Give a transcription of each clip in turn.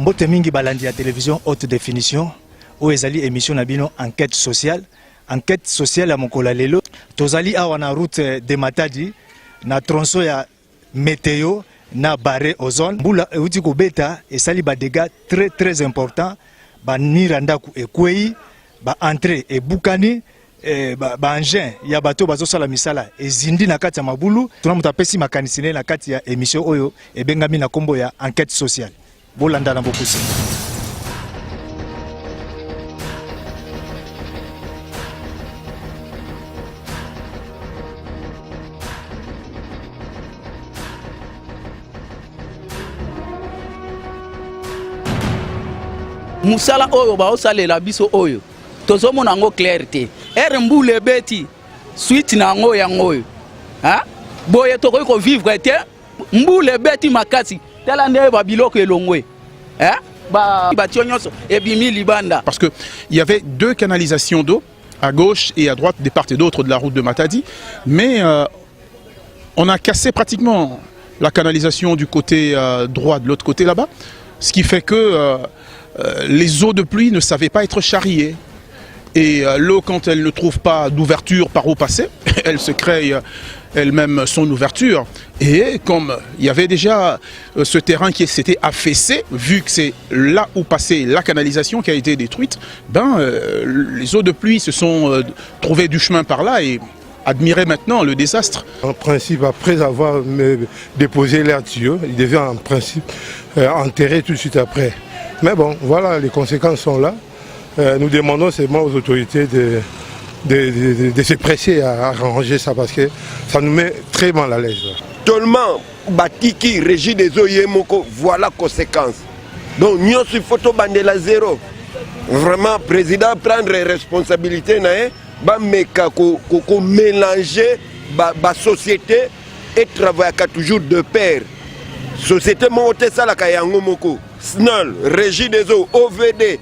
mbote mingi balandi ya télévision haute définition o ezali émission na bino enquête sociale ya mokola lelo tozali awa na route de Matadi na tronçon ya météo na barré ozone mbula euti kobeta esali ba dégâts très important ba niranda ku ekwei ba entrée e bukani ba engin ya bato bazosala misala ezindi na kati ya mabulu tuna mutapesi makanisine na kati ya émission oyo ebengami na kombo ya enquête sociale bolanda na bokusi. Musala oyo ba osalela biso oyo tozomo nango clarté mbule beti suite nango yango ha boye tokoki ko vivre te mbule beti makasi tala nde ba biloko elongwe ba tionyoso ebimi libanda. Parce que il y avait deux canalisations d'eau à gauche et à droite des part et d'autre de la route de Matadi, mais on a cassé pratiquement la canalisation du côté droit de l'autre côté là-bas, ce qui fait que les eaux de pluie ne savaient pas être charriées. Et l'eau, quand elle ne trouve pas d'ouverture par où passer, elle se crée elle-même son ouverture. Et comme il y avait déjà ce terrain qui s'était affaissé, vu que c'est là où passait la canalisation qui a été détruite, les eaux de pluie se sont trouvées du chemin par là et admiraient maintenant le désastre. En principe, après avoir déposé l'air tuyau, il devait en principe enterrer tout de suite après. Mais bon, voilà, les conséquences sont là. Nous demandons seulement aux autorités de se presser à arranger ça parce que ça nous met très mal à l'aise. Tellement Batiki, Régie des eaux Yemoko, voilà conséquence. Donc nous il faut bandela zéro. Vraiment, président prendre responsabilité mélanger la société et travailler toujours de pair. Société monte ça la kayango moko. SNEL, Régie des eaux, OVD.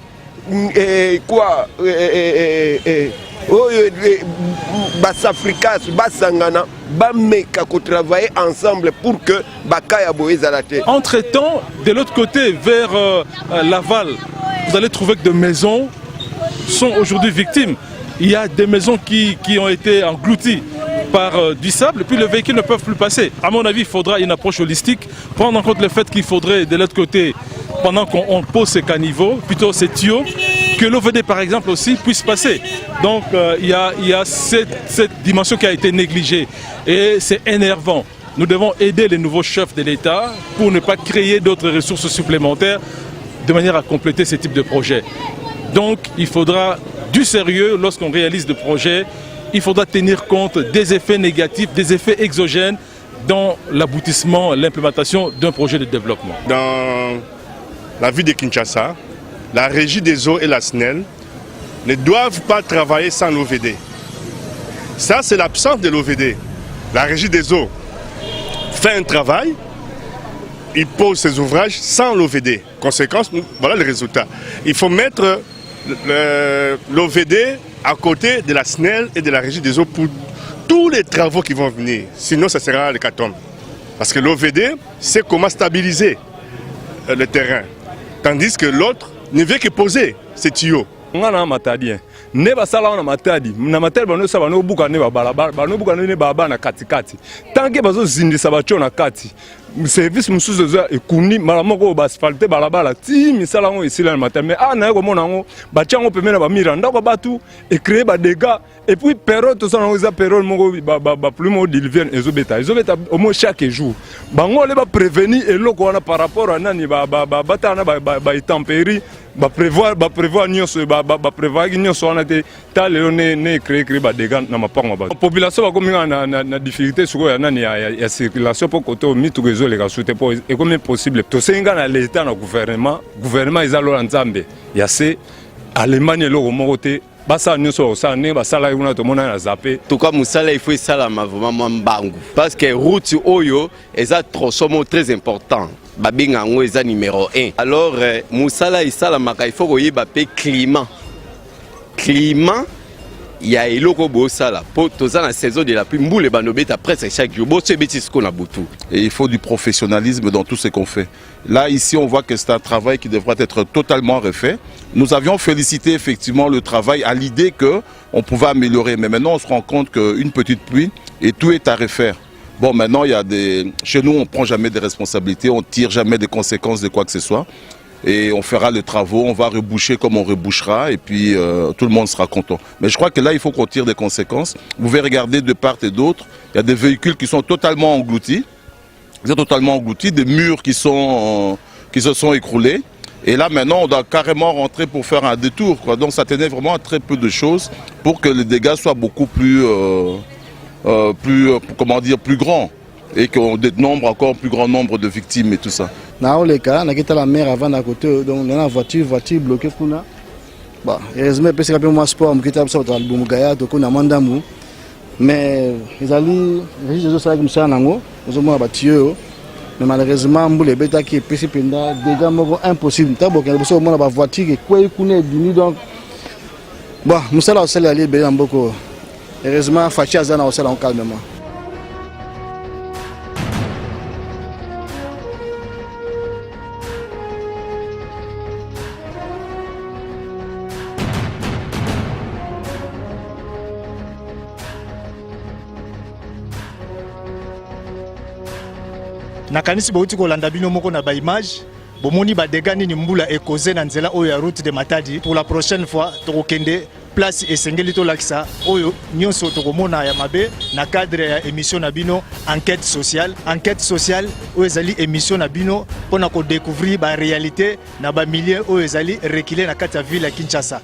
Bas-Africa, Bas-Sangana, Bameka qui travailler ensemble pour que Bakaya Boïse à la tête. Entre-temps, de l'autre côté, vers Laval, vous allez trouver que des maisons sont aujourd'hui victimes. Il y a des maisons qui ont été englouties par du sable, et puis les véhicules ne peuvent plus passer. À mon avis, il faudra une approche holistique, prendre en compte le fait qu'il faudrait de l'autre côté, pendant qu'on pose ces caniveaux, plutôt ces tuyaux, que l'OVD par exemple aussi puisse passer. Donc il y a cette dimension qui a été négligée et c'est énervant. Nous devons aider les nouveaux chefs de l'État pour ne pas créer d'autres ressources supplémentaires de manière à compléter ce type de projet. Donc il faudra du sérieux lorsqu'on réalise des projets. Il faudra tenir compte des effets négatifs, des effets exogènes dans l'aboutissement, l'implémentation d'un projet de développement. Dans la ville de Kinshasa, la Régie des eaux et la SNEL ne doivent pas travailler sans l'OVD. Ça, c'est l'absence de l'OVD. La Régie des eaux fait un travail, il pose ses ouvrages sans l'OVD. Conséquence, voilà le résultat. Il faut mettre l'OVD à côté de la SNEL et de la Régie des eaux pour tous les travaux qui vont venir. Sinon, ça sera l'hécatombe. Parce que l'OVD sait comment stabiliser le terrain. Tandis que l'autre ne veut que poser ces tuyaux. Ne basala na matadi na matadi bano sa bano buka ne balabala bano buka ne baba na katikati tanke bazo zindisa bacho na kati service musuzu za ekuni malamoko ba asphalte balabala ti misala ngo isila na matadi mais ana ko mona ngo bachango pemena ba miranda ko batu et créer ba dégâts et puis période to ça za période moko ba plus mo dilvien ezobeta au moins chaque jour bango le ba prévenir eloko wana par rapport à nani ba batana ba intempérie prévoir nyonso prévoir nyonso wana te ta lelo ne créer ba dégâts na mapango ba population ba kominga na difficulté soko ya nani ya circulation pour koto mitu rezo les rasute pour et comme possible to senga na l'état na gouvernement ezalo nzambe ya se Allemagne lo moko te basa nyonso sa ne basala kuna to mona na zappé tout cas musala il faut sala vraiment mbangu parce que route oyo eza tronçon très important. Babinga ngo eza numéro 1. Alors Musala isala maka il faut koyeba pe climat il y a eloko bosala po toza na saison de la pluie mbule banobeta presque chaque jour bo sebeti ce qu'on a boutou. Et il faut du professionnalisme dans tout ce qu'on fait. Là ici on voit que c'est un travail qui devrait être totalement refait. Nous avions félicité effectivement le travail à l'idée que on pouvait améliorer, mais maintenant on se rend compte qu'une petite pluie et tout est à refaire. Bon, maintenant il y a des, chez nous on prend jamais des responsabilités, on tire jamais des conséquences de quoi que ce soit. Et on fera les travaux, on va reboucher comme on rebouchera et puis tout le monde sera content. Mais je crois que là, il faut qu'on tire des conséquences. Vous pouvez regarder de part et d'autre, il y a des véhicules qui sont totalement engloutis. Ils sont totalement engloutis, des murs qui se sont écroulés. Et là, maintenant, on doit carrément rentrer pour faire un détour, quoi. Donc ça tenait vraiment à très peu de choses pour que les dégâts soient beaucoup plus grands. Et qu'on dénombre encore un plus grand nombre de victimes et tout ça. Dans les cas, on a quitté la mer avant à côté, donc on a une voiture bloquée. Bah, heureusement, parce que moi sport, on quitte ça au album Gaïa, donc on a mandamu. Mais ils allaient, les autres ça comme ça nango, ils ont battu. Mais malheureusement, les bêta qui est précipité, des gars impossible. D'abord, il y a besoin de la voiture qui est quoi, il donc. Bah, nous sommes là aussi aller bien beaucoup. Heureusement, Fachi Azana aussi là calmement. nakanisi bauti kolanda bino moko na ba image bomoni ba dégâts nini mbula ekoze na nzela oyo ya route de Matadi. Pour la prochaine fois tokokende place esengeli to lakisa oyo nyonso tokomona ya mabe na cadre ya émission na bino enquête sociale oyo ezali émission na bino pona ko découvrir ba réalité na ba milieu oyo ezali reculé na kati ya ville ya Kinshasa.